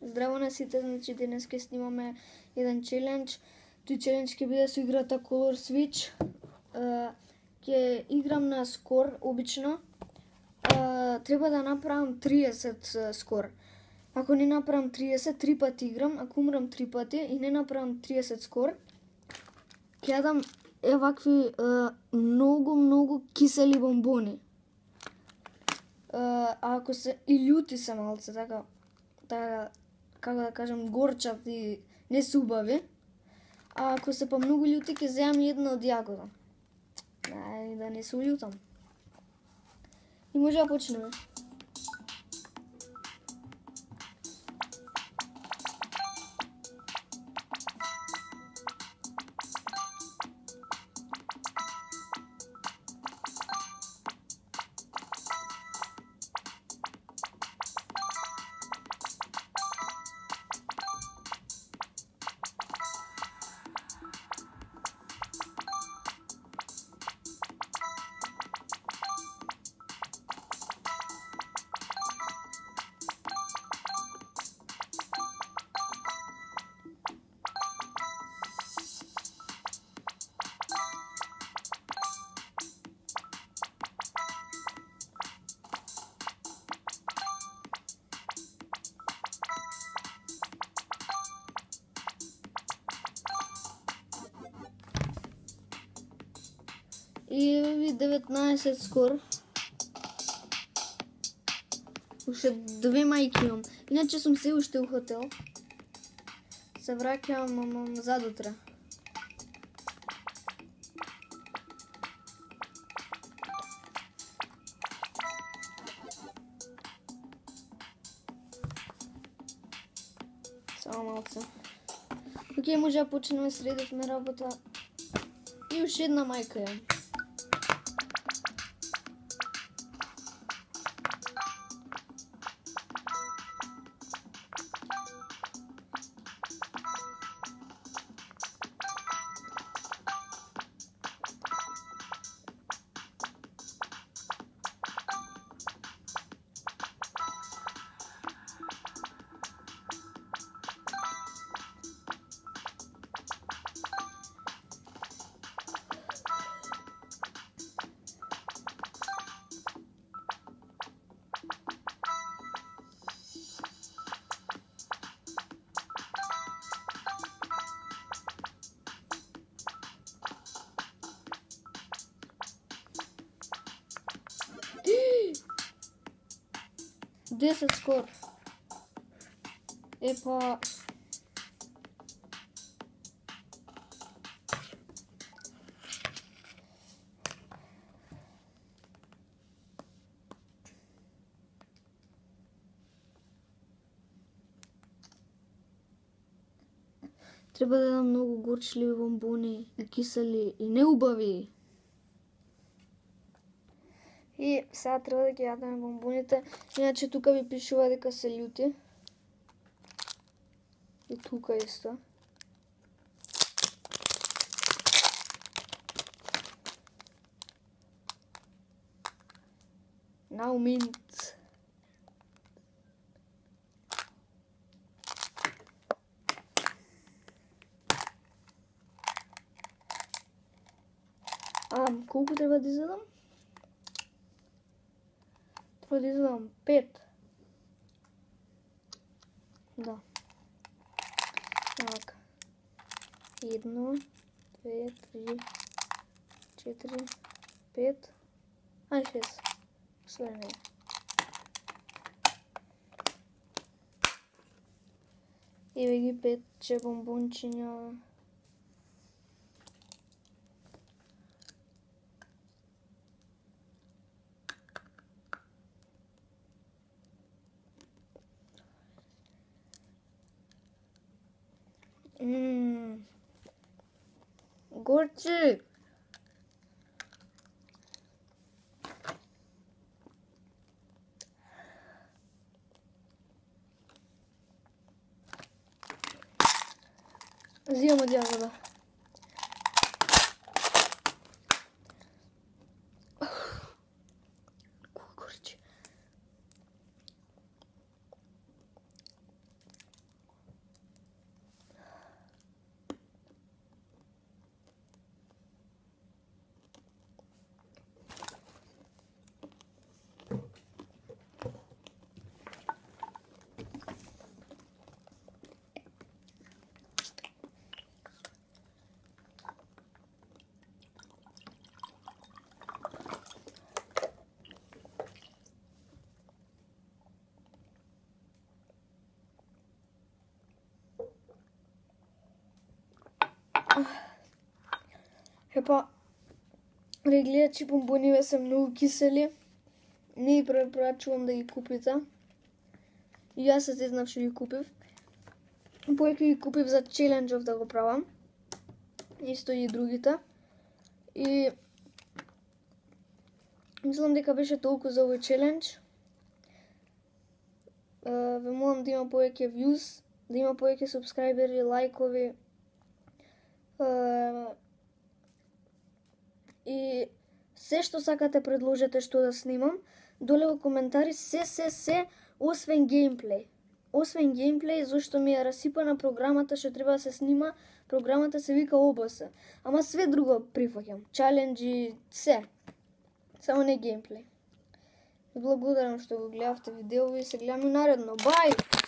Здраво на сите, значи денес ќе снимаме еден челендж. Тој челендж ќе биде со играта Color Switch. Ќе играм на скор, обично. Треба да направам 30 скор. Ако не направам 30, 3 пати играм. Ако умрам 3 пати и не направам 30 скор, ќе јадам вакви многу кисели бомбони. Ако се и љути се малце, така како да кажам, горчат и не се убави. А ако се па многу љути, ќе земам една од јагода. Да не се уљутам. И може да почнеме. И 19 скор. Уште 2 мајки имам. Иначе сум се уште у хотел. Се враќам задутре. Само малце. Океј, може да почнеме, средивме работа. И уште една мајка ја. Десет скор. Епа... Треба да дадам многу горчливи бомбони и кисели и неубави. И сега треба да ги јадеме бомбоните, иначе тука ви пишува дека се љути. И тука исто. Now mint. Колку треба да изедам? Треба да изедам 5. Да. Така. 1, 2, 3, 4, 5. 6. Све не. Еве ги 5 бомбончиња. Горчи! Зијам од јагода. Горчи. Епа, регледачи бомбониве се многу кисели. Не ги препорачувам да ги купите. И јас се зезнав што ги купив. Повеќе ги купив за челенџов да го правам. Исто и другите. И мислам дека беше толку за овој челендж. Ве молам да има повеќе views, да има повеќе субскрайбери, лайкови. И се што сакате предложете што да снимам, доле во коментари се, освен геймплей. Освен геймплей, зашто ми е расипана програмата што треба да се снима, програмата се вика OBS. Ама све друго прифаќам, чаленџи, се. Само не геймплей. Ви благодарам што го гледавте видео и се гледаме наредно. Бај!